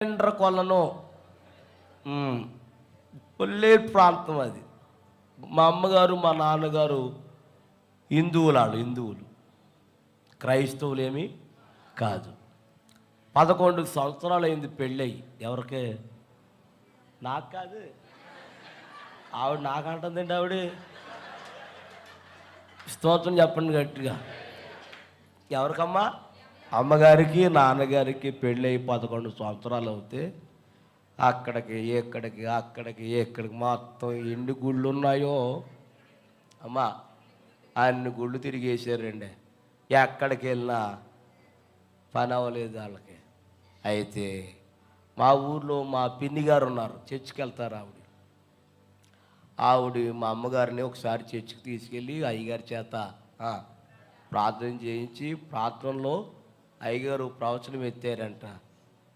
కొలను కొల్లేరు ప్రాంతం అది. మా అమ్మగారు మా నాన్నగారు హిందువులు, క్రైస్తవులేమీ కాదు. 11 సంవత్సరాలు అయింది పెళ్ళయి. ఎవరికే? నాకు కాదు, ఆవిడ నాకంటుందండి. ఆవిడ స్తోత్రం చెప్పండి గట్టిగా. ఎవరికమ్మా? అమ్మగారికి నాన్నగారికి పెళ్ళయి 11 సంవత్సరాలు అవుతే అక్కడికి ఎక్కడికి మొత్తం ఎన్ని గుళ్ళు ఉన్నాయో అమ్మా అన్ని గుళ్ళు తిరిగేసారండి. ఎక్కడికి వెళ్ళినా పని అవ్వలేదు వాళ్ళకి. అయితే మా ఊర్లో మా పిన్ని గారు ఉన్నారు, చర్చికి వెళ్తారు. ఆవిడ మా అమ్మగారిని ఒకసారి చర్చికి తీసుకెళ్ళి అయ్యగారి చేత ప్రార్థన చేయించి, ప్రార్థనలో అయ్యగారు ప్రవచనం ఎత్తారంట.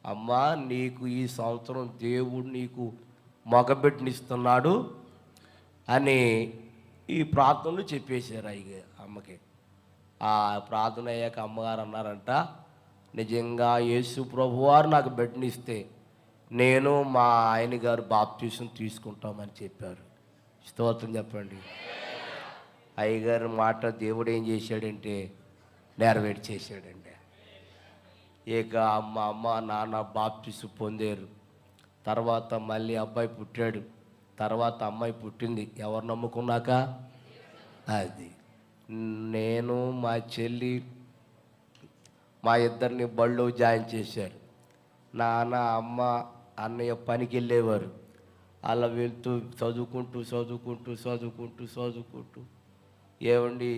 అమ్మా, నీకు ఈ సంవత్సరం దేవుడు నీకు మగబిడ్డనిస్తున్నాడు అని ఈ ప్రార్థనలు చెప్పేశారు అయ్యగారు అమ్మకి. ఆ ప్రార్థన అయ్యాక అమ్మగారు అన్నారంట, నిజంగా యేసు ప్రభువారు నాకు బిడ్డనిస్తే నేను మా ఆయన గారు బాప్తీసం తీసుకుంటామని చెప్పారు. స్తోత్రం చెప్పండి. అయ్యగారి మాట దేవుడు ఏం చేశాడంటే నెరవేర్చేసాడండి. ఇక అమ్మ నాన్న బాప్తీసు పొందారు. తర్వాత మళ్ళీ అబ్బాయి పుట్టాడు. తర్వాత అమ్మాయి పుట్టింది. ఎవరు నమ్ముకున్నాక? అది నేను మా చెల్లి మా ఇద్దరిని బళ్ళో జాయిన్ చేశారు. నాన్న అమ్మ అన్నయ్య పనికి వెళ్ళేవారు. అలా వెళ్తూ చదువుకుంటూ ఏమండి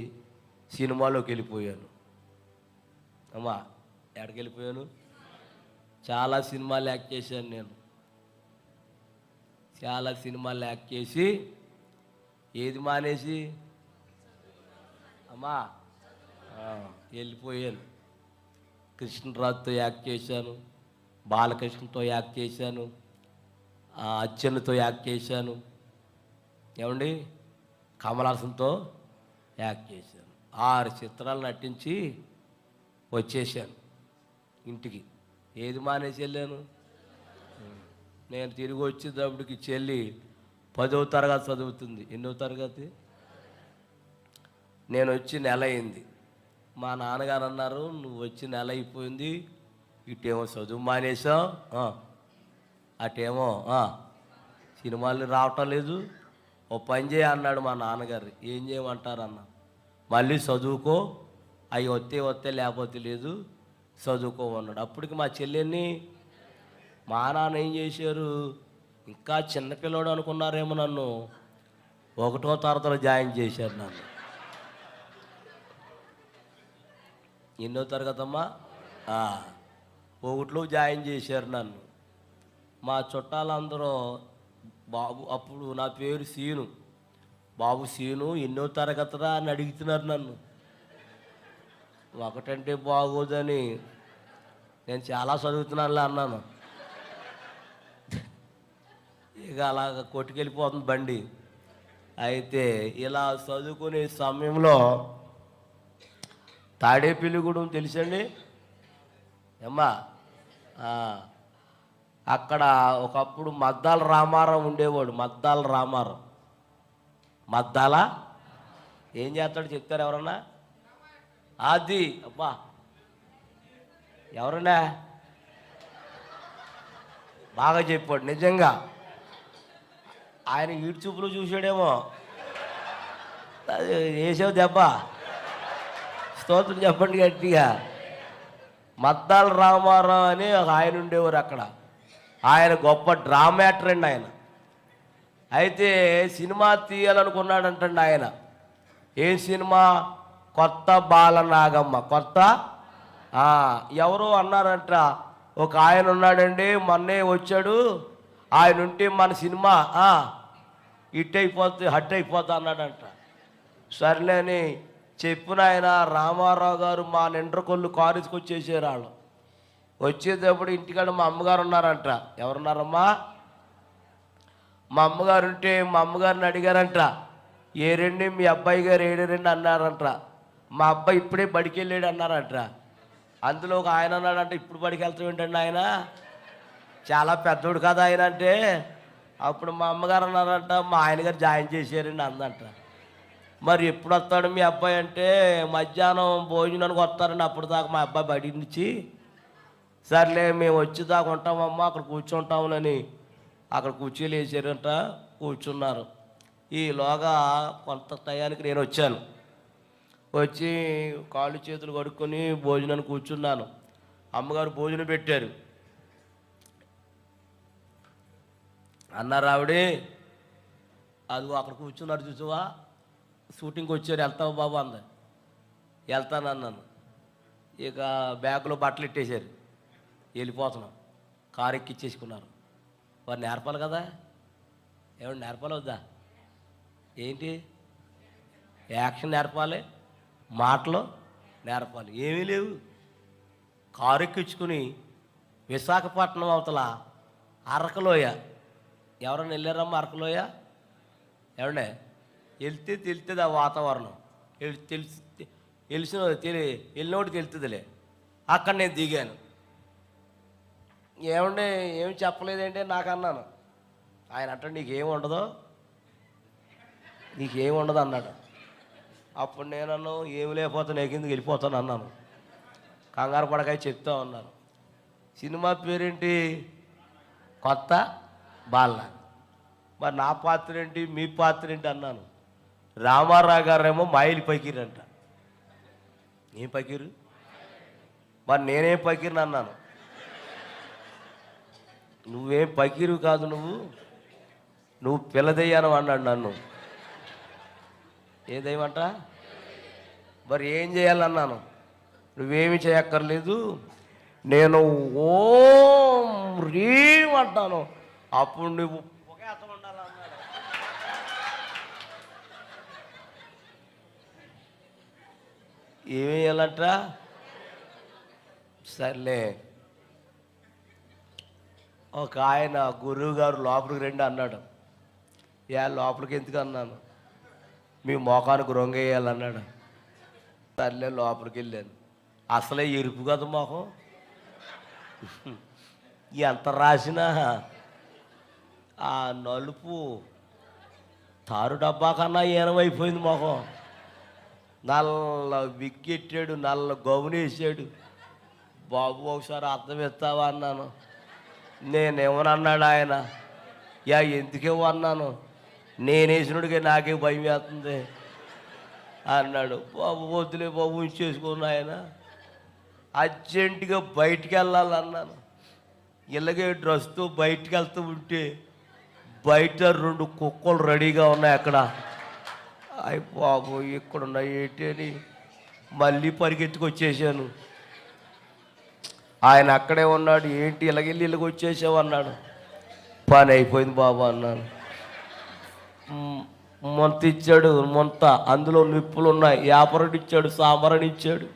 సినిమాలోకి వెళ్ళిపోయాను. అమ్మా, ఎక్కడికి వెళ్ళిపోయాను? చాలా సినిమాలు యాక్ట్ చేశాను నేను. చాలా సినిమాలు యాక్ట్ చేసి ఏది మానేసి అమ్మా వెళ్ళిపోయాను. కృష్ణరాజుతో యాక్ట్ చేశాను, బాలకృష్ణతో యాక్ట్ చేశాను, అచ్చెన్నతో యాక్ట్ చేశాను, ఏమండి కమలాసంతో యాక్ట్ చేశాను. 6 చిత్రాలు నటించి వచ్చేసాను ఇంటికి. ఏది మానేసి వెళ్ళాను? నేను తిరిగి వచ్చేటప్పటికి చెల్లి 10వ తరగతి చదువుతుంది. ఎన్నో తరగతి? నేను వచ్చి నెల అయింది. మా నాన్నగారు అన్నారు, నువ్వు వచ్చి నెల అయిపోయింది, ఇటేమో చదువు మానేసావు, అటేమో సినిమాలు రావటం లేదు, ఓ పని చేయ అన్నాడు మా నాన్నగారు. ఏం చేయమంటారు అన్న? మళ్ళీ చదువుకో, అవి వస్తే లేకపోతే లేదు, చదువుకోమన్నాడు. అప్పటికి మా చెల్లెని మా నాన్న ఏం చేశారు, ఇంకా చిన్నపిల్లడు అనుకున్నారేమో, నన్ను 1వ తరగతిలో జాయిన్ చేశారు. నన్ను ఎన్నో తరగతమ్మా? 1లో జాయిన్ చేశారు నన్ను. మా చుట్టాలందరూ బాబు, అప్పుడు నా పేరు సీను, బాబు సీను ఎన్నో తరగతిరా అని అడుగుతున్నారు నన్ను. 1 అంటే బాగోదని నేను చాలా చదువుతున్నానులే అన్నాను. ఇక అలాగ కొట్టుకెళ్ళిపోతుంది బండి. అయితే ఇలా చదువుకునే సమయంలో తాడేపల్లిగూడెం తెలుసండి అమ్మా? అక్కడ ఒకప్పుడు మద్దాల రామారావు ఉండేవాడు. మద్దాల ఏం చేస్తాడు చెప్తారు ఎవరన్నా? అది అబ్బా, ఎవరన్నా బాగా చెప్పాడు. నిజంగా ఆయన ఈడు చూపులు చూసాడేమో, వేసావు దెబ్బ. స్తోత్రం చెప్పండి గట్టిగా. మద్దాల రామారావు అని ఒక ఆయన ఉండేవారు అక్కడ. ఆయన గొప్ప డ్రామాటర్ అండి ఆయన. అయితే సినిమా తీయాలనుకున్నాడంటండి ఆయన. ఏ సినిమా? కొత్త బాలనాగమ్మ. ఎవరో అన్నారంట, ఒక ఆయన ఉన్నాడండి, మొన్నే వచ్చాడు, ఆయన ఉంటే మన సినిమా హట్ అయిపోద్ది అన్నాడంట. సర్లే అని చెప్పిన ఆయన రామారావు గారు మా నిండ్రకొల్లు కారుకి వచ్చేసారు. వాళ్ళు వచ్చేటప్పుడు ఇంటికాడ మా అమ్మగారు ఉన్నారంట. ఎవరున్నారమ్మా? మా అమ్మగారు ఉంటే మా అమ్మగారిని అడిగారంట, ఏరండి మీ అబ్బాయి గారు ఏడారండి అన్నారంట. మా అబ్బాయి ఇప్పుడే బడికి వెళ్ళాడు అన్నారంట. అందులో ఒక ఆయన అన్నాడంట, ఇప్పుడు బడికి వెళ్తాం ఏంటండి ఆయన? చాలా పెద్దోడు కదా ఆయన అంటే, అప్పుడు మా అమ్మగారు అన్నారంట, మా ఆయనగారు జాయిన్ చేశారండి అందంట. మరి ఎప్పుడు వస్తాడు మీ అబ్బాయి అంటే, మధ్యాహ్నం భోజనానికి వస్తారండి, అప్పుడు దాకా మా అబ్బాయి బడి నుంచి. సర్లే మేము వచ్చేదాకా ఉంటామమ్మా, అక్కడ కూర్చుంటాములని అక్కడ కుర్చీలు వేసారంట, కూర్చున్నారు. ఈలోగా కొంత టయానికి నేను వచ్చాను. వచ్చి కాళ్ళు చేతులు కడుక్కొని భోజనానికి కూర్చున్నాను. అమ్మగారు భోజనం పెట్టారు. అన్నారు ఆవిడే, అది అక్కడ కూర్చున్నారు చూసావా, షూటింగ్కి వచ్చారు, వెళ్తావా బాబు అంది. వెళ్తాను అన్నాను. ఇక బ్యాగులో బట్టలు ఇట్టేశారు, వెళ్ళిపోతున్నాం. కారు ఎక్కిచ్చేసుకున్నారు. వారు నేర్పాలి కదా, ఏమన్నా నేర్పాలి వద్దా? ఏంటి యాక్షన్ నేర్పాలి, మాటలు నేర్పాలి, ఏమీ లేవు. కారు ఎక్కించుకుని విశాఖపట్నం అవతల అరకలోయ, ఎవరైనా వెళ్ళారమ్మా అరకలోయ? ఏమండే వెళ్తే తెలుస్తుంది ఆ వాతావరణం, వెళ్ళినోటి తెలుస్తుందిలే. అక్కడ నేను దిగాను. ఏమండే ఏమి చెప్పలేదంటే నాకు అన్నాను. ఆయన అంటే నీకేమి ఉండదు, నీకేమి ఉండదు అన్నాడు. అప్పుడు నేనన్ను ఏమి లేకపోతే కిందకి వెళ్ళిపోతాను అన్నాను. కంగారు పడకాయ చెప్తా ఉన్నాను. సినిమా పేరేంటి? కొత్త బాల. మరి నా పాత్ర ఏంటి, మీ పాత్ర ఏంటి అన్నాను. రామారావు గారేమో మాయిలు పకీరంట. ఏం పకీరు? మరి నేనేం పకీరుని అన్నాను. నువ్వేం పకీరు కాదు, నువ్వు పిల్లదయ్యాను అన్నాడు నన్ను. ఏదేమంట? మరి ఏం చేయాలన్నాను. నువ్వేమి చేయక్కర్లేదు, నేను ఓం రీం అంటాను, అప్పుడు నువ్వు పొగేతం ఉండాలన్నాడు. ఏమి చేయాలంట? సర్లే, ఒక ఆయన గురువు గారు లోపలికి రండి అన్నాడు. లోపలికి ఎందుకు అన్నాను. మీ మోకానికి రొంగేయాలన్నాడు. సర్లే లోపలికి వెళ్ళాను. అసలే ఎరుపు కదా మొహం, ఎంత రాసినా ఆ నలుపు తారు డబ్బా కన్నా ఏనమైపోయింది మొహం. నల్ల విక్కెట్టాడు, నల్ల గౌనేసాడు. బాబు ఒకసారి అర్థం ఇస్తావా అన్నాను. నేనేమన్నాడు ఆయన, ఎందుకేమో నేనేసినడికే నాకే భయం వేస్తుంది అన్నాడు. బాబు వద్దులే బాబు, ఉంచేసుకున్నా. ఆయన అర్జెంటుగా బయటికి వెళ్ళాలన్నాను. ఇలాగే డ్రెస్తో బయటికి వెళ్తూ ఉంటే బయట 2 కుక్కలు రెడీగా ఉన్నాయి అక్కడ. అయ్యి బాబు ఇక్కడున్నాయి ఏంటి అని మళ్ళీ పరిగెత్తుకొచ్చేసాను. ఆయన అక్కడే ఉన్నాడు. ఏంటి ఇలాగెళ్ళి ఇలాగ వచ్చేసావు అన్నాడు. పని అయిపోయింది బాబు అన్నాను. మొంత ఇచ్చాడు, మొంత అందులో నిప్పులు ఉన్నాయి. యాపరని ఇచ్చాడు, సాంబారని ఇచ్చాడు.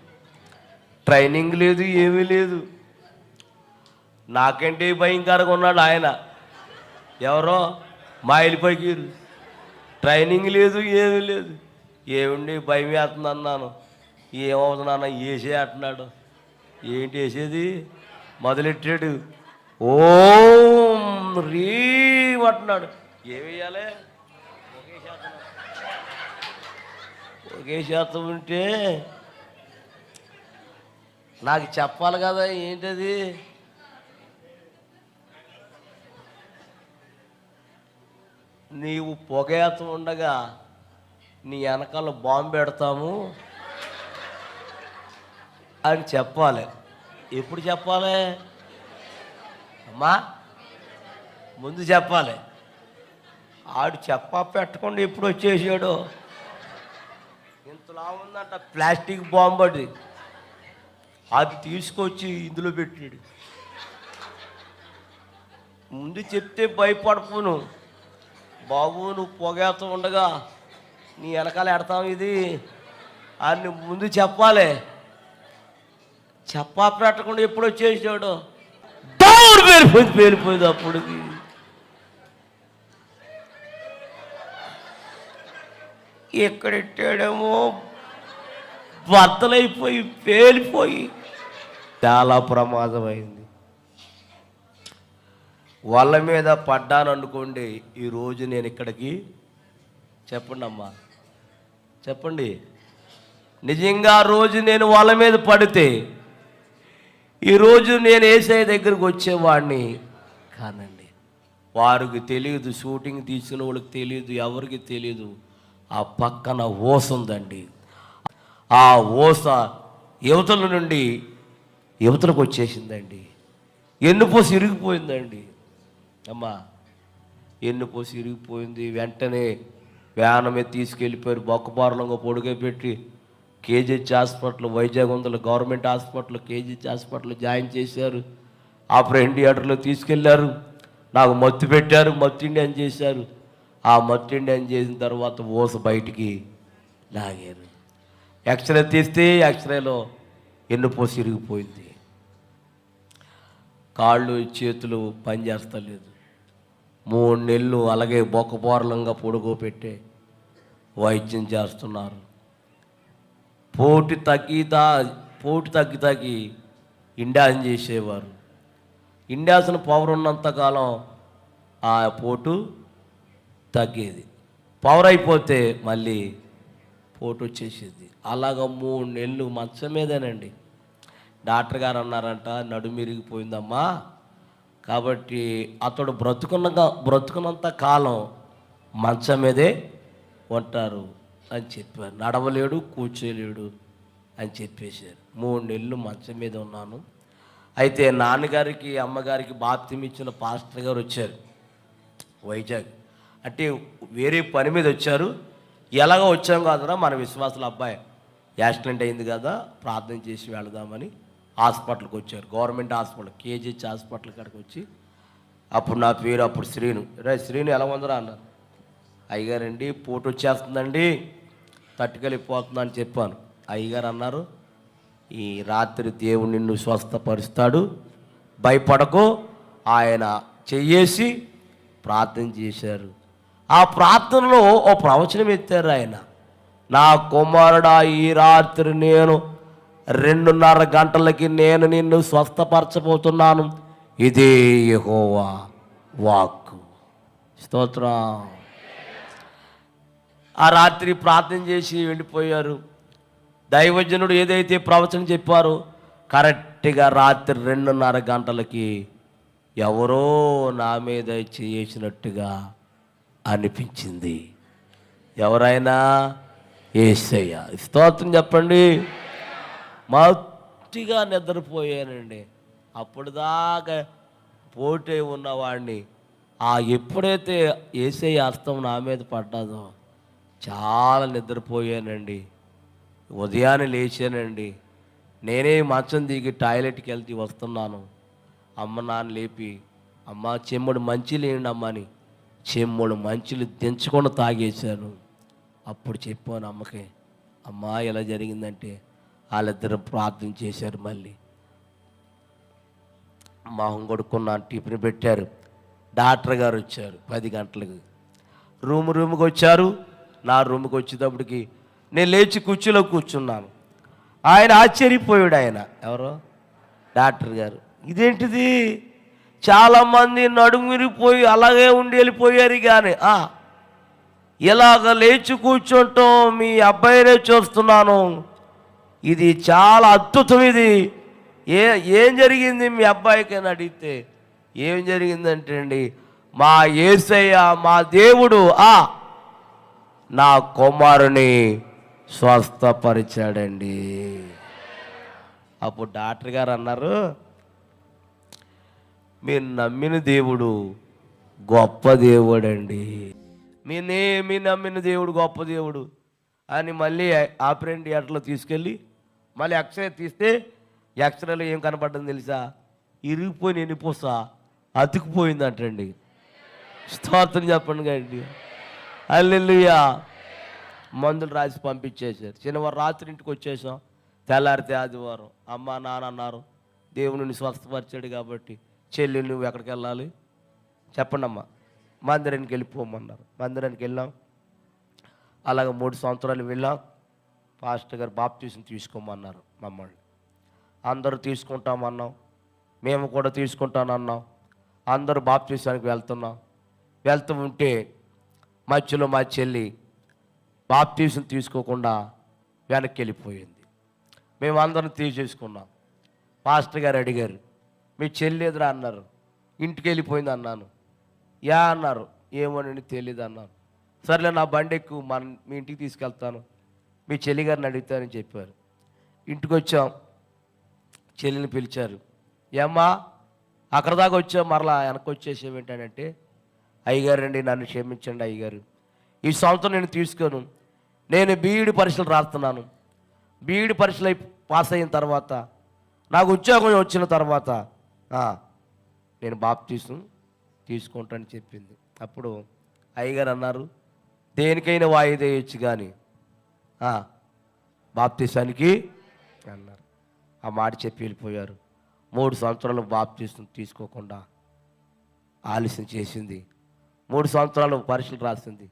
ట్రైనింగ్ లేదు, ఏమీ లేదు. నాకంటే భయంకరంగా ఉన్నాడు ఆయన. ఎవరో మాయిల్ పకీరు. ట్రైనింగ్ లేదు, ఏమీ లేదు. ఏమండి భయం వేస్తుంది అన్నాను. ఏమవుతున్నాను, వేసే అంటున్నాడు. ఏంటి వేసేది? మొదలెట్టాడు. ఓం రీం అంటున్నాడు. ఏమేయాలి? ఒకే శాతం ఉంటే నాకు చెప్పాలి కదా. ఏంటది? నీవు పొగేతం ఉండగా నీ వెనకాల బాంబు పెడతాము అని చెప్పాలి. ఎప్పుడు చెప్పాలి అమ్మా? ముందు చెప్పాలి. ఆడు చెప్పా పెట్టకుండా ఎప్పుడు వచ్చేసాడు. ఇంతలా ఉందంట ప్లాస్టిక్ బాంబు. అది తీసుకొచ్చి ఇందులో పెట్టాడు. ముందు చెప్తే భయపడపోను. బాబు నువ్వు పొగేత ఉండగా నీ వెనకాల ఎడతాం ఇది అని ముందు చెప్పాలి. చెప్పా పెట్టకుండా ఎప్పుడు వచ్చేసాడు. దౌడు పేలిపోయింది అప్పటికి. ఎక్కడెట్టాడేమో బద్దలైపోయి పేలిపోయి చాలా ప్రమాదమైంది. వాళ్ళ మీద పడ్డాను అనుకోండి, ఈరోజు నేను ఇక్కడికి చెప్పండి అమ్మా, చెప్పండి, నిజంగా రోజు నేను వాళ్ళ మీద పడితే ఈరోజు నేను యేసయ్య దగ్గరికి వచ్చేవాడిని కానండి. వారికి తెలియదు, షూటింగ్ తీసిన వాళ్ళకి తెలియదు, ఎవరికి తెలియదు, ఆ పక్కన ఓస ఉందండి. ఆ ఓస యువతల నుండి యువతలకు వచ్చేసిందండి. ఎన్నుపోసి ఇరిగిపోయిందండి అమ్మా, ఎన్నుపోసి ఇరిగిపోయింది. వెంటనే వ్యానం మీద తీసుకెళ్ళిపోయారు, బొక్కపారలంగా పొడుగే పెట్టి కేజీహెచ్ హాస్పిటల్, వైజాగ్ ఉందల government hospital, KGH hospital join చేశారు. ఆపరేషన్ థియేటర్లో తీసుకెళ్లారు. నాకు మత్తు పెట్టారు, మత్తు ఇండియన్ చేశారు. ఆ మత్తు ఇండియన్ చేసిన తర్వాత ఓస బయటికి లాగారు. ఎక్స్రే తీస్తే ఎక్స్రేలో ఎన్నుపోసి ఇరిగిపోయింది. కాళ్ళు చేతులు పనిచేస్తలేదు. 3 నెలలు అలాగే బొక్కపోరలంగా పొడుగోపెట్టే వైద్యం చేస్తున్నారు. పోటు తగ్గి ఇండాసన్ చేసేవారు. ఇండాసన్ పవర్ ఉన్నంతకాలం ఆ పోటు తగ్గేది, పవర్ అయిపోతే మళ్ళీ పోటు వచ్చేసేది. అలాగ 3 నెలలు మంచం మీదేనండి. డాక్టర్ గారు అన్నారంట, నడుము ఇరిగిపోయిందమ్మా, కాబట్టి అతడు బ్రతుకున్నంత కాలం మంచం మీదే ఉంటారు అని చెప్పారు. నడవలేడు, కూర్చోలేడు అని చెప్పేశారు. 3 నెలలు మంచం మీద ఉన్నాను. అయితే నాన్నగారికి అమ్మగారికి బాప్తిసం ఇచ్చిన పాస్టర్ గారు వచ్చారు వైజాగ్. అంటే వేరే పని మీద వచ్చారు. ఎలాగో వచ్చాం కాదురా, మన విశ్వాసుల అబ్బాయి యాక్సిడెంట్ అయింది కదా, ప్రార్థన చేసి వెళదామని హాస్పిటల్కి వచ్చారు. గవర్నమెంట్ హాస్పిటల్, కేజీహెచ్ హాస్పిటల్ కాడికి వచ్చి, అప్పుడు నా పేరు అప్పుడు శ్రీను. శ్రీను ఎలా ఉందరా అన్నారు. అయ్యగారండి పోటు వచ్చేస్తుందండి, తట్టుకెళ్ళిపోతుందా అని చెప్పాను. అయ్యగారు అన్నారు, ఈ రాత్రి దేవుడు నిన్ను స్వస్థపరుస్తాడు, భయపడకు. ఆయన చెయ్యేసి ప్రార్థన చేశారు. ఆ ప్రార్థనలో ఓ ప్రవచనం ఎత్తారు ఆయన. నా కుమారుడా, ఈ రాత్రి నేను 2:30 గంటలకి నేను నిన్ను స్వస్థపరచబోతున్నాను, ఇదే యెహోవా వాక్కు. స్తోత్రం. ఆ రాత్రి ప్రార్థన చేసి వెళ్ళిపోయారు. దైవజనుడు ఏదైతే ప్రవచనం చెప్పారో కరెక్ట్గా రాత్రి 2:30 గంటలకి ఎవరో నా మీద చేసినట్టుగా అనిపించింది. ఎవరైనా? యేసయ్య. స్తోత్రం చెప్పండి. మత్తుగా నిద్రపోయానండి. అప్పుడు దాకా పోటే ఉన్నవాడిని ఎప్పుడైతే యేసయ్య హస్తం నా మీద పడ్డాదో చాలా నిద్రపోయానండి. ఉదయాన్నే లేచానండి. నేనే మంచం దిగి టాయిలెట్కి వెళ్తే వస్తున్నాను. అమ్మ నాన్న లేపి, అమ్మ చెమ్ముడు మంచిలు వేయండి అమ్మ అని చెమ్ముడు మంచిలు దించకుండా తాగేశాను. అప్పుడు చెప్పాను అమ్మకి, అమ్మ ఎలా జరిగిందంటే వాళ్ళిద్దరు ప్రార్థన చేశారు. మళ్ళీ మొహం కొడుకున్నాను, టిఫిన్ పెట్టారు. డాక్టర్ గారు వచ్చారు 10 గంటలకు. రూమ్కి వచ్చారు. నా రూమ్కి వచ్చేటప్పటికి నేను లేచి కుర్చీలో కూర్చున్నాను. ఆయన ఆశ్చర్యపోయాడు. ఆయన ఎవరో డాక్టర్ గారు, ఇదేంటిది, చాలామంది నడుమురిపోయి అలాగే ఉండి వెళ్ళిపోయారు, కానీ ఇలాగ లేచి కూర్చుంటాం మీ అబ్బాయినే చూస్తున్నాను, ఇది చాలా అద్భుతం. ఇది ఏం జరిగింది మీ అబ్బాయికి అని అడిగితే, ఏం జరిగిందంటే అండి, మా యేసయ్య మా దేవుడు నా కుమారుని స్వస్థపరిచాడండి. అప్పుడు డాక్టర్ గారు అన్నారు, మీరు నమ్మిన దేవుడు గొప్ప దేవుడండి, మీ నమ్మిన దేవుడు గొప్ప దేవుడు అని మళ్ళీ ఆపరేషన్ థియేటర్లో తీసుకెళ్ళి మళ్ళీ ఎక్స్రే తీస్తే ఎక్స్రేలో ఏం కనపడ్డని తెలుసా? ఇరిగిపోయిన ఎన్నిపోస అతుకుపోయిందంటండి. స్తోత్రం చెప్పండి కండి. హల్లెలూయా. మందులు రాసి పంపించేశారు. శనివారం రాత్రి ఇంటికి వచ్చేసాం. తెల్లారితే ఆదివారం అమ్మ నాన్న అన్నారు, దేవుని స్వస్థపరిచాడు కాబట్టి చెల్లి నువ్వు ఎక్కడికి వెళ్ళాలి చెప్పండి అమ్మ, మందిరానికి వెళ్ళిపోమన్నారు. మందిరానికి వెళ్ళాం. అలాగే 3 సంవత్సరాలు వెళ్ళాం. పాస్టర్ గారు బాప్తీసం తీసుకోమన్నారు మమ్మల్ని. అందరూ తీసుకుంటామన్నాం, మేము కూడా తీసుకుంటానన్నాం. అందరూ బాప్తీసానికి వెళ్తూ ఉంటే మధ్యలో మా చెల్లి బాప్తీసం తీసుకోకుండా వెనక్కి వెళ్ళిపోయింది. మేమందరం తీసేసుకున్నాం. పాస్టర్ గారు అడిగారు, మీ చెల్లి ఎదురా అన్నారు. ఇంటికి వెళ్ళిపోయింది అన్నాను. యా అన్నారు. ఏమోనని తెలియదు అన్నాను. సర్లే నా బండి ఎక్కువ మీ ఇంటికి తీసుకెళ్తాను, మీ చెల్లి గారిని అడుగుతానని చెప్పారు. ఇంటికి వచ్చాం. చెల్లిని పిలిచారు. ఏమ్మా అక్కడ దాకా వచ్చావు, మరలా వెనక్కి వచ్చేసేవి ఏంటంటే, అయ్యగారు అండి నన్ను క్షమించండి అయ్యగారు, ఈ సంవత్సరం నేను తీసుకోను. నేను బీఈడి పరీక్షలు రాస్తున్నాను. బీఈడి పరీక్షలు పాస్ అయిన తర్వాత నాకు ఉద్యోగం వచ్చిన తర్వాత నేను బాప్తీసం తీసుకుంటానని చెప్పింది. అప్పుడు అయ్యగారు అన్నారు, దేనికైనా వాయిదా వేయచ్చు కానీ బాప్తీసానికి అన్నారు. ఆ మాట చెప్పి వెళ్ళిపోయారు. 3 సంవత్సరాలు బాప్తీసం తీసుకోకుండా ఆలస్యం చేసింది. 3 సంవత్సరాలు పరీక్షలు రాసింది,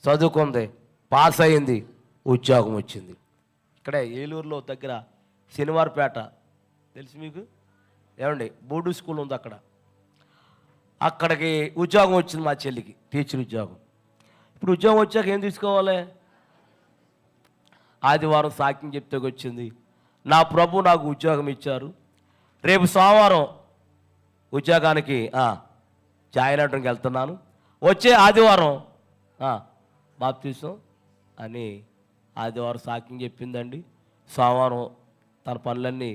చదువుకుంది, పాస్ అయింది, ఉద్యోగం వచ్చింది. ఇక్కడే ఏలూరులో దగ్గర శనివారపేట తెలుసు మీకు ఏమండి, బోర్డు స్కూల్ ఉంది అక్కడికి ఉద్యోగం వచ్చింది మా చెల్లికి, టీచర్ ఉద్యోగం. ఇప్పుడు ఉద్యోగం వచ్చాక ఏం తీసుకోవాలి? ఆదివారం సాక్ష్యం చెప్తే వచ్చింది, నా ప్రభు నాకు ఉద్యోగం ఇచ్చారు, రేపు సోమవారం ఉద్యోగానికి జాయిన్ అవడానికి వెళ్తున్నాను, వచ్చే ఆదివారం బాప్తీసం అని ఆదివారం సాక్ష్యం చెప్పిందండి. సోమవారం తన పనులన్నీ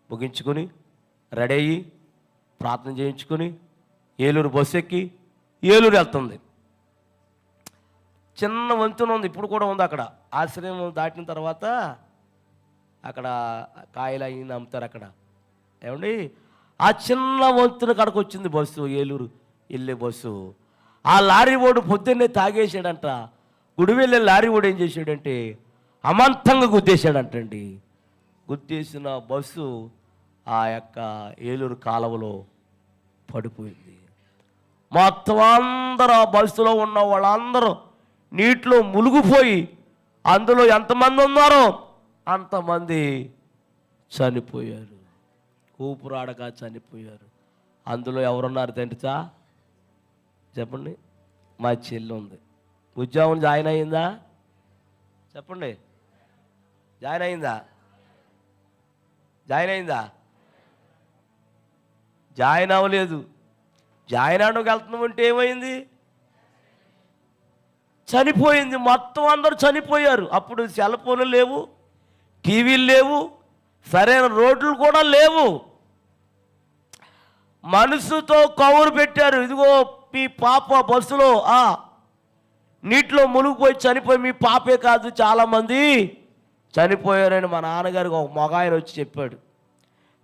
ముగించుకొని రెడీ అయ్యి ప్రార్థన చేయించుకొని ఏలూరు బస్సు ఎక్కి ఏలూరు వెళ్తుంది. చిన్న వంతెన ఉంది, ఇప్పుడు కూడా ఉంది అక్కడ. ఆశ్రయం దాటిన తర్వాత అక్కడ కాయలు అయ్యి అమ్ముతారు అక్కడ. ఏమండి ఆ చిన్న వంతున కాడకు వచ్చింది బస్సు, ఏలూరు వెళ్ళే బస్సు. ఆ లారీ ఓడు పొద్దున్నే తాగేసాడంట. గుడి వెళ్ళే లారీ ఓడు ఏం చేశాడంటే అమాంతంగా గుద్దేశాడంటండి. గుద్దేసిన బస్సు ఆ యొక్క ఏలూరు కాలువలో పడిపోయింది. మొత్తం అందరూ ఆ బస్సులో ఉన్న వాళ్ళందరూ నీటిలో మునిగిపోయి అందులో ఎంతమంది ఉన్నారో అంతమంది చనిపోయారు, ఊపిరాడక చనిపోయారు. అందులో ఎవరున్నారు తెలుసా? చెప్పండి. మా చెల్లి ఉంది. ఉద్యోగం జాయిన్ అయిందా? చెప్పండి. జాయిన్ అయిందా? జాయిన్ అవ్వలేదు. జాయిన్ అవడానికి వెళ్తున్నామంటే ఏమైంది? చనిపోయింది. మొత్తం అందరూ చనిపోయారు. అప్పుడు సెల్ ఫోన్లు లేవు, టీవీలు లేవు, సరైన రోడ్లు కూడా లేవు. మనసుతో కవరు పెట్టారు, ఇదిగో మీ పాప బస్సులో నీటిలో మునిగిపోయి చనిపోయి, మీ పాపే కాదు చాలామంది చనిపోయారని మా నాన్నగారికి ఒక మగాయన వచ్చి చెప్పాడు.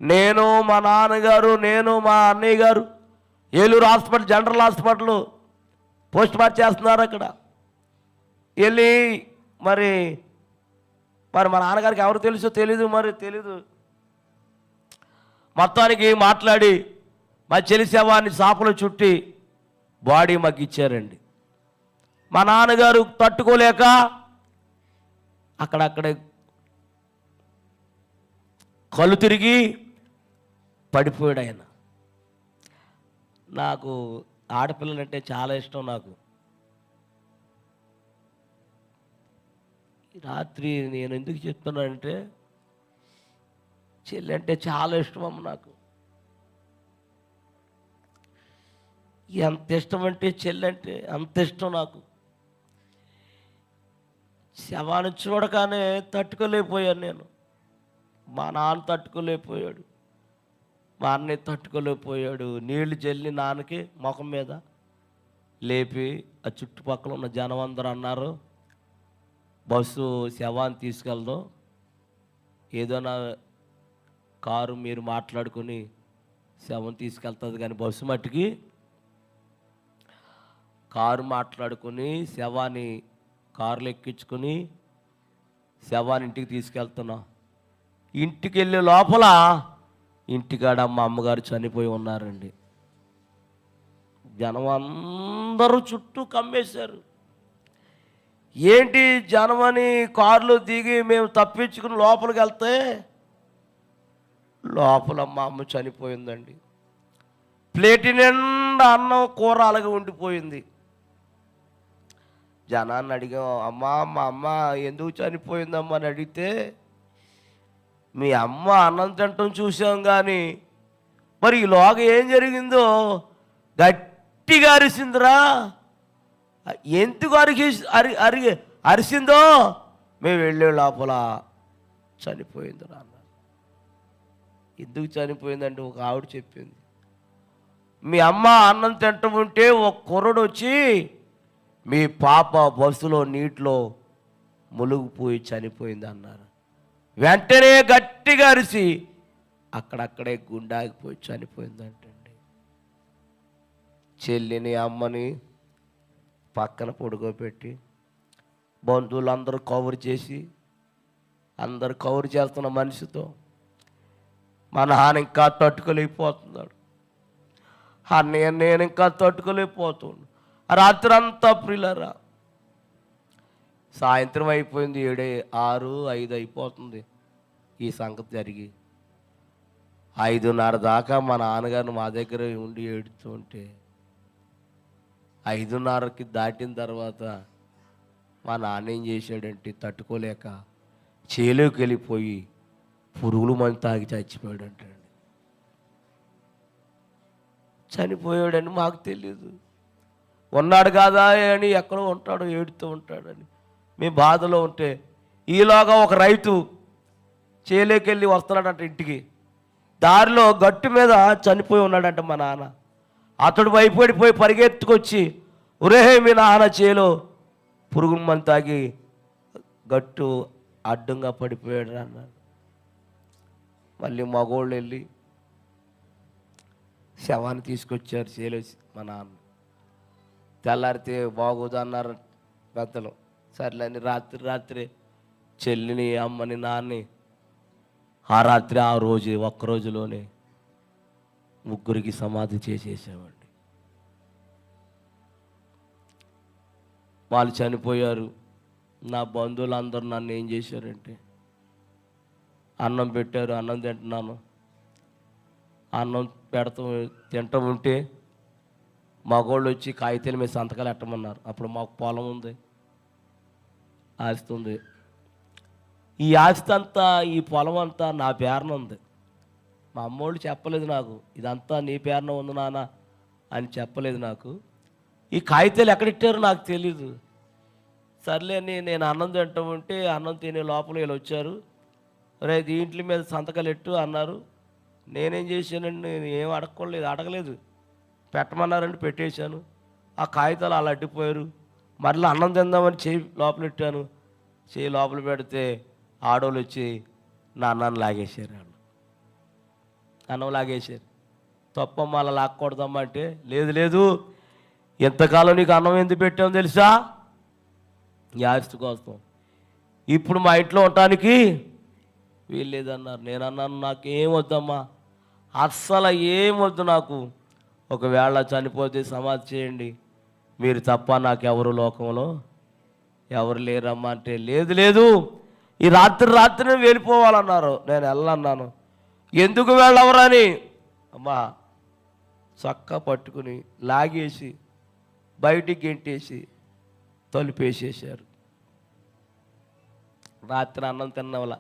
నేను మా నాన్నగారు, నేను మా అన్నయ్య గారు Eluru hospital, general hospital post mortem చేస్తున్నారు. అక్కడ వెళ్ళి మరి మా నాన్నగారికి ఎవరు తెలుసో తెలీదు, తెలీదు. మొత్తానికి మాట్లాడి మా చెల్లి శవాన్ని సాపలో చుట్టి బాడీ మాకు ఇచ్చారండి. మా నాన్నగారు తట్టుకోలేక అక్కడక్కడే కళ్ళు తిరిగి పడిపోయాడు ఆయన. నాకు ఆడపిల్లలంటే చాలా ఇష్టం. నాకు రాత్రి నేను ఎందుకు చెప్తున్నానంటే చెల్లి అంటే చాలా ఇష్టం అమ్మ. నాకు ఎంత ఇష్టం అంటే చెల్లి అంటే అంత ఇష్టం నాకు. శవాన్ని చూడగానే తట్టుకోలేకపోయాను నేను. మా నాన్న తట్టుకోలేకపోయాడు, మా అన్నయ్య తట్టుకోలేకపోయాడు. నీళ్లు జల్లి నాన్నకి ముఖం మీద లేపి ఆ చుట్టుపక్కల ఉన్న జనం అందరూ అన్నారు, బస్సు శవాన్ని తీసుకెళ్దాం, ఏదైనా కారు మీరు మాట్లాడుకొని శవం తీసుకెళ్తుంది కానీ బస్సు మట్టికి కారు మాట్లాడుకొని శవాన్ని కారులో ఎక్కించుకొని శవాన్ని ఇంటికి తీసుకెళ్తున్నాం. ఇంటికి వెళ్ళే లోపల ఇంటికాడ మా అమ్మగారు చనిపోయి ఉన్నారండి. జనం అందరూ చుట్టూ కమ్మేశారు. ఏంటి జనమని కారులో దిగి మేము తప్పించుకుని లోపలికి వెళ్తే లోపల మా అమ్మ చనిపోయిందండి. ప్లేట్ నిండా అన్నం కూర అలాగే ఉండిపోయింది. జనాన్ని అడిగాం, అమ్మా మా అమ్మ ఎందుకు చనిపోయిందమ్మా అని అడిగితే, మీ అమ్మ అన్నం తింటం చూసాం కానీ మరి ఈలోగా ఏం జరిగిందో గట్టిగా అరిసిందిరా. ఎందుకు అరిసిందో మేము వెళ్ళే లోపల చనిపోయిందిరా అన్నారు. ఎందుకు చనిపోయిందంటే ఒక ఆవిడ చెప్పింది, మీ అమ్మ అన్నం తింటం ఉంటే ఒక కుర్రడు వచ్చి మీ పాప బస్సులో నీటిలో మునిగిపోయి చనిపోయింది అన్నారు. వెంటనే గట్టిగా అరిసి అక్కడక్కడే గుండాగిపోయి చనిపోయిందంటండి. చెల్లిని అమ్మని పక్కన పడుకోబెట్టి బంధువులందరూ కవర్ చేసి, అందరు కవర్ చేస్తున్న మనిషితో మా నాన్న ఇంకా తట్టుకోలేకపోతున్నాడు, అన్నయ్య నేను ఇంకా తట్టుకోలేకపోతున్నాను. రాత్రి అంతా ప్రియులరా, సాయంత్రం అయిపోయింది, 7, 6, 5 అయిపోతుంది ఈ సంగతి జరిగి. 5:30 దాకా మా నాన్నగారిని మా దగ్గర ఉండి ఏడుతుంటే 5:30కి దాటిన తర్వాత మా నాన్న ఏం చేశాడంటే తట్టుకోలేక చేలోకి వెళ్ళిపోయి పురుగులు మందు తాగి చచ్చిపోయాడంటండి. చనిపోయాడని మాకు తెలియదు, ఉన్నాడు కాదా అని ఎక్కడో ఉంటాడో ఏడుతూ ఉంటాడని మేము బాధలో ఉంటే, ఈలోగా ఒక రైతు చేలోకి వెళ్ళి వస్తున్నాడంట ఇంటికి. దారిలో గట్టు మీద చనిపోయి ఉన్నాడంట మా నాన్న. అతడు భయపడిపోయి పరిగెత్తుకొచ్చి, ఒరే మీ నాన్న చేలో పురుగుల మందు తాగి గట్టు అడ్డంగా పడిపోయాడు అన్నాడు. మళ్ళీ మగోళ్ళు వెళ్ళి శవాన్ని తీసుకొచ్చారు చేలేసి మా నాన్న. తెల్లారితే బాగోదు అన్నారు పెద్దలు. సర్లేని రాత్రి చెల్లిని అమ్మని నాన్ని ఆ రాత్రి ఆ రోజు ఒక్క రోజులోనే ముగ్గురికి సమాధి చేసేసామండి. వాళ్ళు చనిపోయారు. నా బంధువులందరూ నన్ను ఏం చేశారంటే, అన్నం పెట్టారు, అన్నం తింటున్నాను. అన్నం తింటూ ఉంటే మగోళ్ళు వచ్చి కాగితాల మీద సంతకాలు ఎట్టమన్నారు. అప్పుడు మాకు పొలం ఉంది, ఆస్తి ఉంది. ఈ ఆస్తి అంతా, ఈ పొలం అంతా నా పేరున ఉంది. మా అమ్మోళ్ళు చెప్పలేదు నాకు, ఇదంతా నీ పేరున ఉంది నాన్న అని చెప్పలేదు నాకు. ఈ కాగితాలు ఎక్కడిట్టారో నాకు తెలీదు. సర్లే అని నేను అన్నం తింటూ ఉంటే అన్నం తినే లోపల వీళ్ళు వచ్చారు, రే దీంట్ల మీద సంతకాలు ఎట్టు అన్నారు. నేనేం చేశానండి, నేను ఏం అడగలేదు. పెట్టమన్నారంటే పెట్టేశాను. ఆ కాగితాలు అలా అడ్డిపోయారు. మరలా అన్నం తిందామని చేయి లోపల పెట్టాను. చేయి లోపల పెడితే ఆడోళ్ళు వచ్చి నా అన్నాన్ని లాగేశారు. వాళ్ళు అన్నం లాగేశారు. తప్పమ్మ అలా లాక్కూడదమ్మా అంటే, లేదు ఎంతకాలం నీకు అన్నం ఎందుకు పెట్టామో తెలుసా, ఈ ఆస్తి కోసం. ఇప్పుడు మా ఇంట్లో ఉండటానికి వీల్లేదన్నారు. నేను అన్నాను, నాకేం వద్దమ్మా, అస్సలు ఏం వద్దు నాకు. ఒకవేళ చనిపోతే సమాధి చేయండి, మీరు తప్ప నాకు ఎవరు లోకంలో ఎవరు లేరమ్మా అంటే, లేదు ఈ రాత్రి వెళ్ళిపోవాలన్నారు. నేను వెళ్ళన్నాను. ఎందుకు వెళ్ళవరని అమ్మా చక్క పట్టుకుని లాగేసి బయటికి గెంటేసి తలుపేసేసారు. రాత్రి అన్నం తిన్నవల.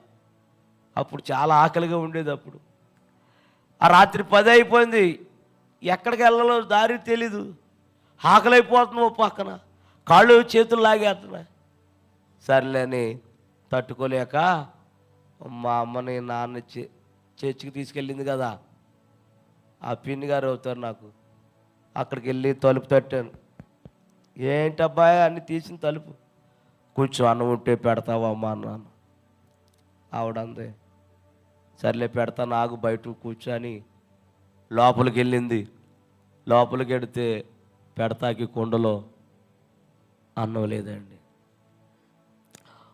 అప్పుడు చాలా ఆకలిగా ఉండేది. అప్పుడు ఆ రాత్రి 10 అయిపోయింది. ఎక్కడికి వెళ్ళాలో దారి తెలీదు. ఆకలి అయిపోతున్నావు, పక్కన కాళ్ళు చేతులు లాగేస్తున్నాయి. సర్లేని తట్టుకోలేక మా అమ్మని నాన్న చర్చికి తీసుకెళ్ళింది కదా, ఆ పిన్ని గారు అవుతారు నాకు. అక్కడికి వెళ్ళి తలుపు తట్టాను. ఏంటబ్బాయి అన్నీ తీసిన తలుపు, కొంచెం అన్నం ఉంటే పెడతావా అమ్మ అన్నాను. ఆవిడంది సర్లే పెడతా, నాకు బయట కూర్చొని లోపలికి వెళ్ళింది. లోపలికి వెడితే పెడతాకి కుండలో అన్నం లేదండి.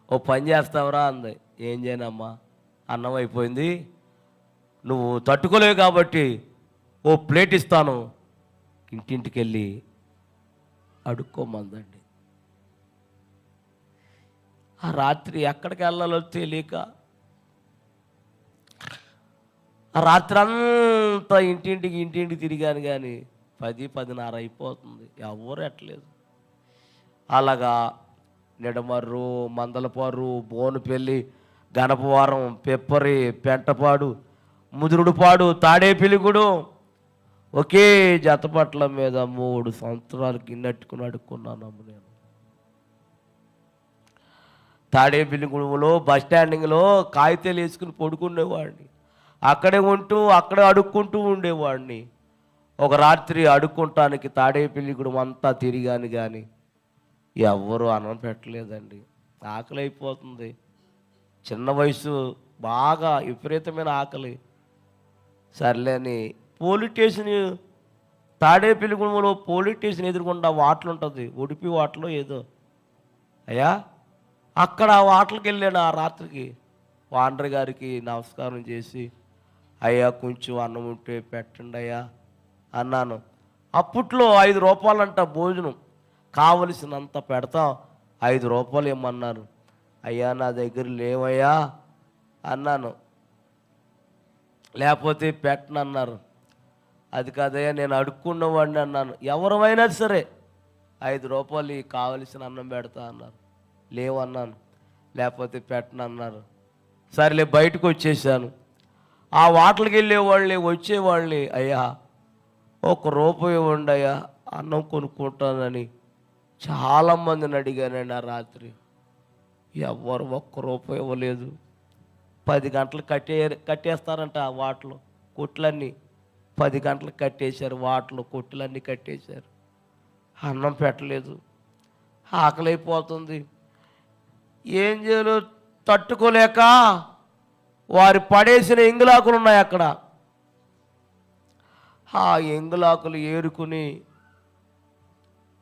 ఓ పని చేస్తావురా అంది. ఏం చేయనమ్మా, అన్నం అయిపోయింది, నువ్వు తట్టుకోలేవు కాబట్టి ఓ ప్లేట్ ఇస్తాను, ఇంటింటికి వెళ్ళి అడుక్కోమందండి. ఆ రాత్రి ఎక్కడికి వెళ్ళాలో తెలియక ఆ రాత్రి అంతా ఇంటింటికి తిరిగాను, కానీ 10-10:30 అయిపోతుంది, ఎవరు ఎట్టలేదు. అలాగా నిడమర్రు, మందలపారు, బోనుపల్లి, గణపవరం, పెప్పరి, పెంటపాడు, ముదురుడుపాడు, తాడేపిలిగూడు ఒకే జతపట్ల మీద 3 సంవత్సరాలు గిన్నెట్టుకుని అడుక్కున్నానమ్మ నేను. తాడేపిలిగూడెంలో బస్ స్టాండింగ్లో కాగితాలు వేసుకుని పడుకునేవాడిని, అక్కడే ఉంటూ అక్కడే అడుక్కుంటూ ఉండేవాడిని. ఒక రాత్రి అడుక్కుంటానికి తాడేపిలిగూడెం అంతా తిరిగాను, కానీ ఎవ్వరూ అన్నం పెట్టలేదండి. ఆకలి అయిపోతుంది, చిన్న వయసు, బాగా విపరీతమైన ఆకలి. సర్లేని పోలీస్ స్టేషన్, తాడేపిలిగూడెంలో పోలీస్ స్టేషన్ ఎదురుకుండా వాటలు ఉంటుంది, ఉడిపి వాటలో ఏదో, అయ్యా అక్కడ ఆ వాటలకి వెళ్ళాను. ఆ రాత్రికి వాండర్ గారికి నమస్కారం చేసి, అయ్యా కొంచెం అన్నం ఉంటే పెట్టండి అయ్యా అన్నాను. అప్పట్లో 5 రూపాయలంట భోజనం, కావలసినంత పెడతాం, 5 రూపాయలు ఇమ్మన్నారు. అయ్యా నా దగ్గర లేవయ్యా అన్నాను. లేకపోతే పెట్టనన్నారు. అది కాదయ్యా నేను అడుక్కున్నవాడిని అన్నాను. ఎవరమైనా సరే 5 రూపాయలు కావలసిన అన్నం పెడతా అన్నారు. లేవన్నాను. లేకపోతే పెట్టనన్నారు. సరేలే బయటకు వచ్చేసాను. ఆ వాటలకి వెళ్ళేవాళ్ళని వచ్చేవాళ్ళని, అయ్యా 1 రూపాయి ఇవ్వండి అయ్యా అన్నం కొనుక్కుంటానని చాలామందిని అడిగానండి. ఆ రాత్రి ఎవరు 1 రూపాయి ఇవ్వలేదు. 10 గంటలు కట్టేస్తారంట ఆ వాటలు కొట్లన్నీ. 10 గంటలకు కట్టేశారు, వాటలు కొట్టులన్నీ కట్టేశారు. అన్నం పెట్టలేదు. ఆకలైపోతుంది. ఏం చేయాలో తట్టుకోలేక వారి పడేసిన ఎంగులాకులు ఉన్నాయి అక్కడ. ఆ ఎంగులాకులు ఏరుకుని,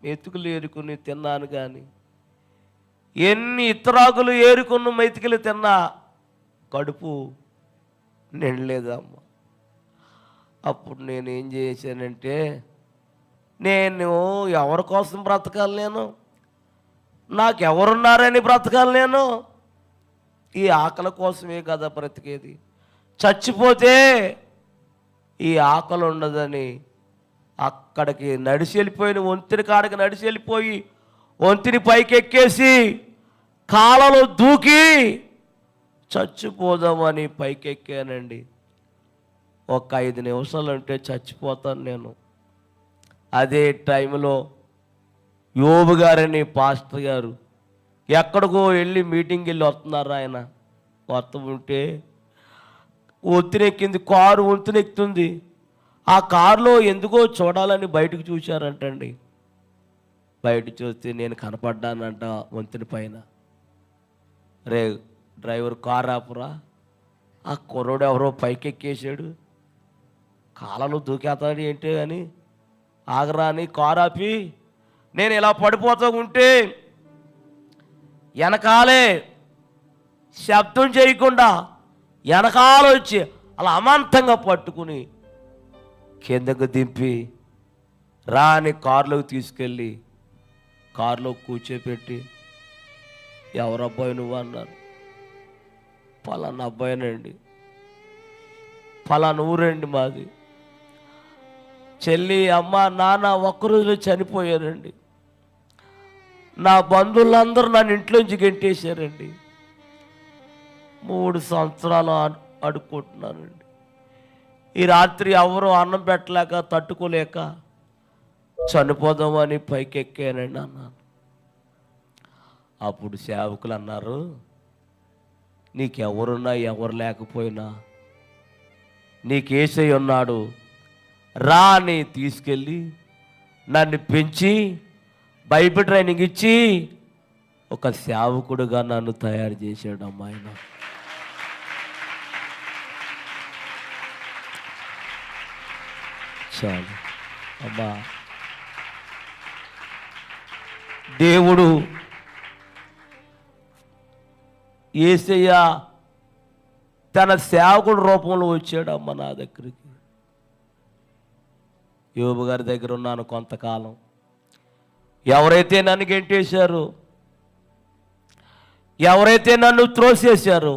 మెతుకులు ఏరుకుని తిన్నాను, కానీ ఎన్ని ఇతరాకులు ఏరుకున్న మెతుకులు తిన్నా కడుపు నిండలేదమ్మ. అప్పుడు నేనేం చేశానంటే, నేను ఎవరి కోసం బ్రతకాలి, నాకెవరున్నారని బ్రతకాలి, ఈ ఆకలి కోసమే కదా బ్రతికేది. చచ్చిపోతే ఈ ఆకలి ఉండదని అక్కడికి నడిచి వెళ్ళిపోయిన వంతెన కాడికి నడిచి వెళ్ళిపోయి వంతెని పైకి ఎక్కేసి కాలలో దూకి చచ్చిపోదామని పైకి ఎక్కానండి. ఒక 5 నిమిషాలు అంటే చచ్చిపోతాను నేను. అదే టైంలో యోబు గారని పాస్టర్ గారు ఎక్కడికో వెళ్ళి మీటింగ్కి వెళ్ళి వస్తున్నారు. ఆయన వస్తూ ఉంటే వంతెనెక్కింది, కారు వంతెనెక్కుతుంది. ఆ కారులో ఎందుకో చూడాలని బయటకు చూశారంటండి. బయట చూస్తే నేను కనపడ్డానంట వంతెన పైన. రే డ్రైవర్ కారు ఆపురా, ఆ కుర్రోడు ఎవరో పైకి ఎక్కేసాడు, కాలలో దూకేస్తాడు ఏంటి అని ఆగరా అని కారు ఆపి, నేను ఇలా పడిపోతూ ఉంటే వెనకాలే శబ్దం చేయకుండా వెనకాల వచ్చి అలా అమాంతంగా పట్టుకుని కిందకు దింపి రాని కారులోకి తీసుకెళ్ళి కారులో కూర్చోపెట్టి, ఎవరబ్బాయి నువ్వు అన్నారు. పలానా అబ్బాయినండి, పలానా ఊరండి మాది. చెల్లి అమ్మ నాన్న ఒక్కరోజులో చనిపోయారండి. నా బంధువులందరూ నన్ను ఇంట్లోంచి గెంటేశారండి. 3 సంవత్సరాలు అడుక్కుంటున్నానండి. ఈ రాత్రి ఎవరు అన్నం పెట్టలేక తట్టుకోలేక చనిపోదామని పైకి ఎక్కానండి అన్నాను. అప్పుడు సేవకులు అన్నారు, నీకెవరున్నా ఎవరు లేకపోయినా నీకేసై ఉన్నాడు, రా అని తీసుకెళ్ళి నన్ను పెంచి బైబిల్ ట్రైనింగ్ ఇచ్చి ఒక సేవకుడుగా నన్ను తయారు చేశాడు అమ్మాయిన. చాలు అమ్మా. దేవుడు యేసయ్య తన సేవకుడు రూపంలో వచ్చాడమ్మ నా దగ్గరికి. యోబు గారి దగ్గర ఉన్నాను కొంతకాలం. ఎవరైతే నన్ను గెంటేశారో, ఎవరైతే నన్ను త్రోసేశారో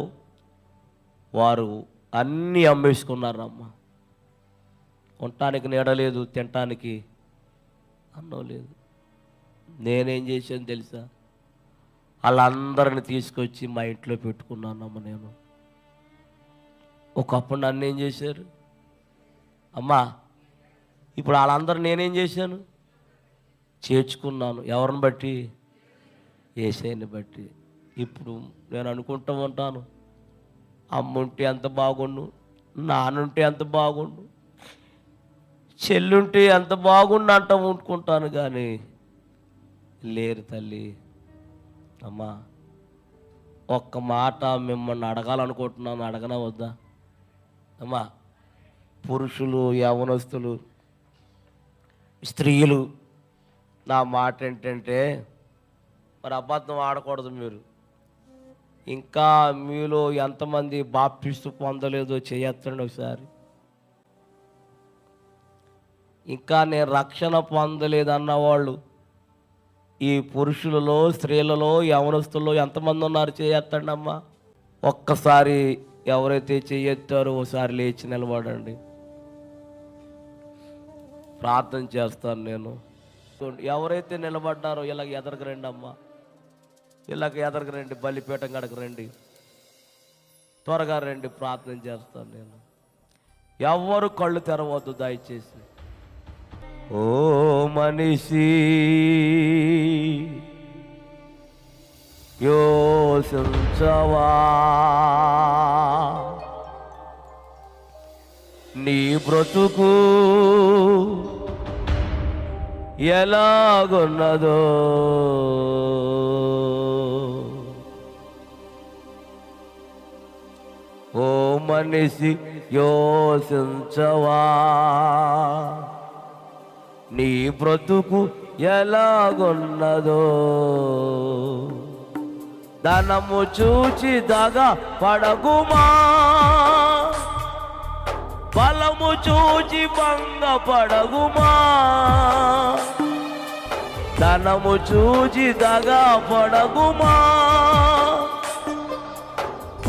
వారు అన్నీ అమ్మేసుకున్నారమ్మ. ఉండటానికి నీడ లేదు, తినటానికి అన్నం లేదు. నేనేం చేశాను తెలుసా? వాళ్ళందరిని తీసుకొచ్చి మా ఇంట్లో పెట్టుకున్నానమ్మ. నేను ఒకప్పుడు నన్ను ఏం చేశారు అమ్మా, ఇప్పుడు వాళ్ళందరూ నేనేం చేశాను? చేర్చుకున్నాను. ఎవరిని బట్టి? యేసయ్యని బట్టి. ఇప్పుడు నేను అనుకుంటూ ఉంటాను, అమ్ముంటే ఎంత బాగుండు, నాన్నుంటే ఎంత బాగుండు, చెల్లుంటే ఎంత బాగుండు అంటూ ఉంటుకుంటాను. కానీ లేరు తల్లి. అమ్మా, ఒక్క మాట మిమ్మల్ని అడగాలనుకుంటున్నాను, అడగనా వద్దా? అమ్మా, పురుషులు, యవ్వనస్తులు, స్త్రీలు, నా మాట ఏంటంటే, మరి అబద్ధం ఆడకూడదు. మీరు ఇంకా మీలో ఎంతమంది బాప్టిస్టు పొందలేదో చేయొచ్చండి ఒకసారి. ఇంకా నేను రక్షణ పొందలేదన్న వాళ్ళు ఈ పురుషులలో, స్త్రీలలో, యవనస్తుల్లో ఎంతమంది ఉన్నారు? చేయొత్తండి అమ్మా. ఒక్కసారి ఎవరైతే చేయొత్తారో ఒకసారి లేచి నిలబడండి. ప్రార్థన చేస్తాను నేను. ఎవరైతే నిలబడ్డారో ఇలాగ ఎదరికి రండి అమ్మా, ఇలాగ ఎదరికి రండి, బలిపీఠం కాడకు రండి, త్వరగా రండి. ప్రార్థన చేస్తాను నేను. ఎవరు కళ్ళు తెరవద్దు దయచేసి. ఓ మనిషి, యోచించవా నీ బ్రతుకు ఎలాగున్నదో. ఓ మనిషి, యోచించవా నీ బ్రతుకు ఎలాగున్నదో. ధనము చూచి దగా పడకుమా, బలము చూచి భంగ పడకుమా. ధనము చూచి దగా పడకుమా,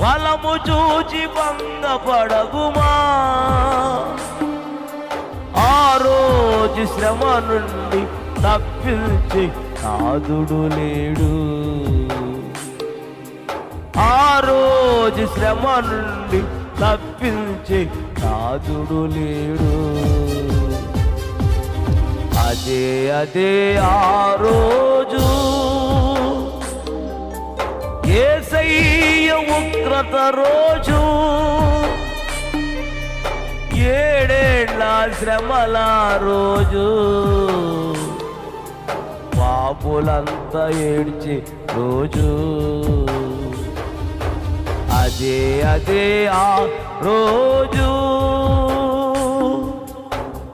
బలము చూచి భంగ పడకుమా. ఆ రోజు శ్రమ నుండి తప్పించి నాదుడు లేడు. ఆ రోజు శ్రమ నుండి తప్పించి నాదుడు లేడు. అదే అదే ఆ రోజు యేసయ్య ఉగ్రత రోజు. 7 ఏళ్ల శ్రమల రోజు, పాపులంతా ఏడ్చి రోజు. అదే అదే ఆ రోజు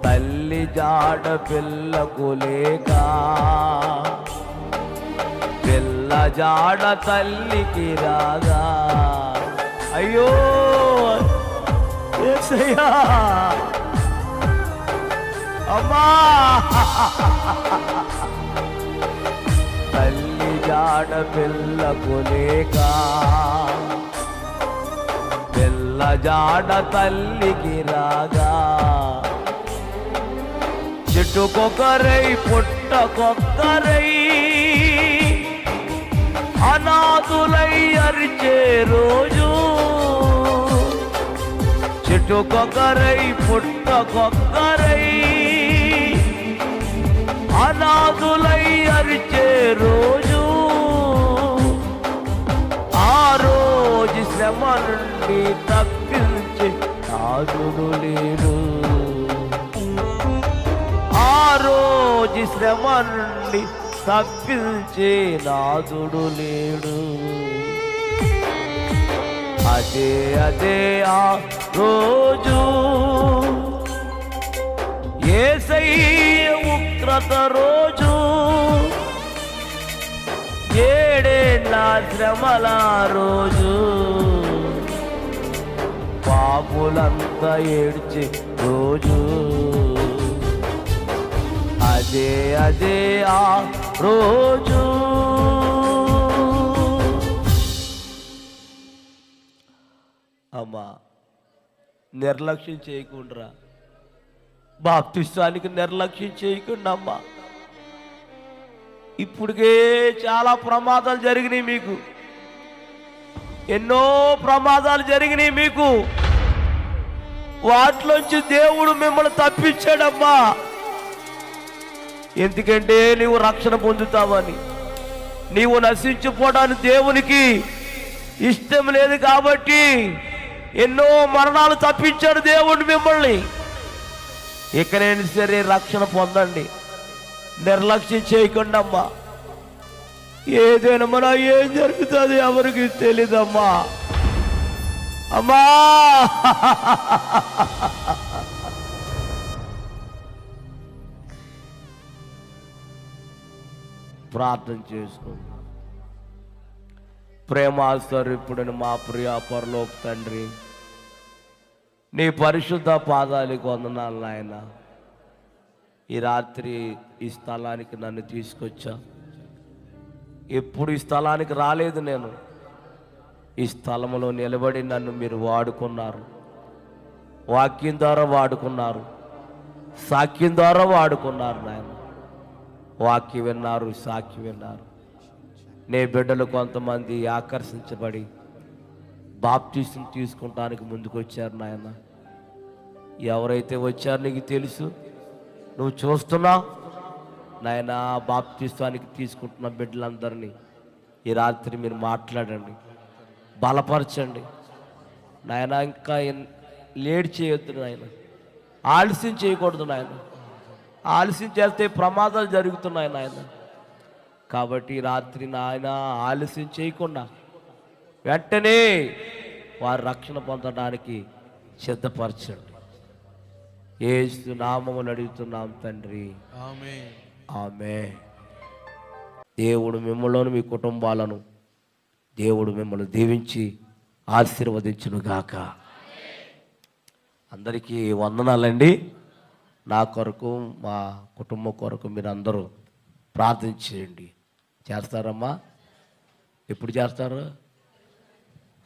తల్లి జాడ పిల్లకు లేక, పిల్ల జాడ తల్లికి రాగా. అయ్యో యేసయ్యా, అమ్మా, తల్లి జాడ పిల్లకు లేక, పిల్ల జాడ తల్లికి రాగా. చెట్టుకొకరై పుట్టకొక్కరై అనాథులై అరిచే రోజు. చెట్టుకొకరై పుట్టకొక్కరై అనాథులై అరిచే రోజు. ఆ రోజు శ్రమ నుండి తప్పించి నాదుడు లేడు. ఆ రోజు శ్రమ నుండి తప్పించే నాదుడు లేడు. అదే అదే ఆ రోజు యేసయ్య ఉగ్రత రోజు. 7 ఏళ్ల శ్రమల రోజు, పాపులంతా ఏడ్చే రోజు. అదే అదే ఆ రోజు. అమ్మా, నిర్లక్ష్యం చేయకుండా, బాప్తిస్తానికి నిర్లక్ష్యం చేయకుండా అమ్మా. ఇప్పటికే చాలా ప్రమాదాలు జరిగినాయి మీకు, ఎన్నో ప్రమాదాలు జరిగినాయి మీకు. వాటిలోంచి దేవుడు మిమ్మల్ని తప్పించాడమ్మా. ఎందుకంటే నీవు రక్షణ పొందుతావని. నీవు నశించిపోవడానికి దేవునికి ఇష్టం లేదు కాబట్టి ఎన్నో మరణాలు తప్పించాడు దేవుడు మిమ్మల్ని. ఇకనైనా సరే రక్షణ పొందండి, నిర్లక్ష్యం చేయకుండా అమ్మా. ఏదైనా మన ఏం జరుగుతుంది ఎవరికి తెలీదమ్మా. అమ్మా ప్రార్థన చేసుకోండి. ప్రేమాస్వరూపుడైన మా ప్రియ పరలోక తండ్రి, నీ పరిశుద్ధ పాదాలకు వందనాలు నాయన. ఈ రాత్రి ఈ స్థలానికి నన్ను తీసుకొచ్చా. ఎప్పుడు ఈ స్థలానికి రాలేదు నేను. ఈ స్థలంలో నిలబడి నన్ను మీరు వాడుకున్నారు. వాక్యం ద్వారా వాడుకున్నారు, సాక్ష్యం ద్వారా వాడుకున్నారు నాయన. వాక్యం విన్నారు, సాక్ష్యం విన్నారు. నీ బిడ్డలు కొంతమంది ఆకర్షించబడి బాప్టిజం తీసుకుంటానికి ముందుకు వచ్చారు నాయన. ఎవరైతే వచ్చారో నీకు తెలుసు, నువ్వు చూస్తున్నావు నాయన. బాప్టిజానికి తీసుకుంటున్న బిడ్డలందరినీ ఈ రాత్రి మీరు మాట్లాడండి, బలపరచండి నాయన. ఇంకా లేట్ చేయొద్దు నాయన, ఆలస్యం చేయకూడదు నాయన. ఆలస్యం చేస్తే ప్రమాదాలు జరుగుతున్నాయి నాయన. కాబట్టి రాత్రి నాయన ఆలస్యం చేయకుండా వెంటనే వారి రక్షణ పొందడానికి సిద్ధపరచండి. యేసు నామమున అడుగుతున్నాం తండ్రి, ఆమేన్. ఆమేన్. దేవుడు మిమ్మల్ని, మీ కుటుంబాలను దేవుడు మిమ్మల్ని దీవించి ఆశీర్వదించునుగాక. అందరికీ వందనాలండి. నా కొరకు, మా కుటుంబం కొరకు మీరు అందరూ ప్రార్థన చేయండి. చేస్తారమ్మా? ఎప్పుడు చేస్తారు?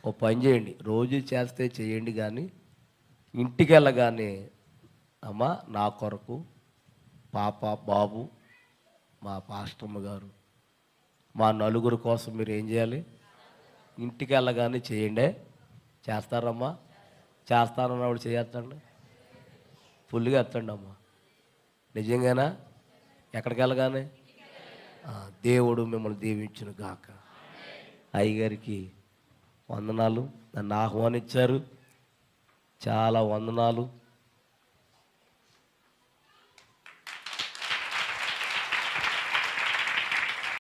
ఓ పని చేయండి, రోజు చేస్తే చేయండి, కానీ ఇంటికి వెళ్ళగానే అమ్మా నా కొరకు, పాప, బాబు, మా పాస్టమ్మ గారు, మా నలుగురు కోసం మీరు ఏం చేయాలి? ఇంటికి వెళ్ళగానే చేయండి. చేస్తారమ్మా? చేస్తానన్నప్పుడు చేయొచ్చండి, ఫుల్గా ఎత్తండి అమ్మా. నిజంగానా? ఎక్కడికి వెళ్ళగానే దేవుడు మిమ్మల్ని దీవించును గాక. అయ్యగారికి వందనాలు, నన్ను ఆహ్వానించారు, చాలా వందనాలు.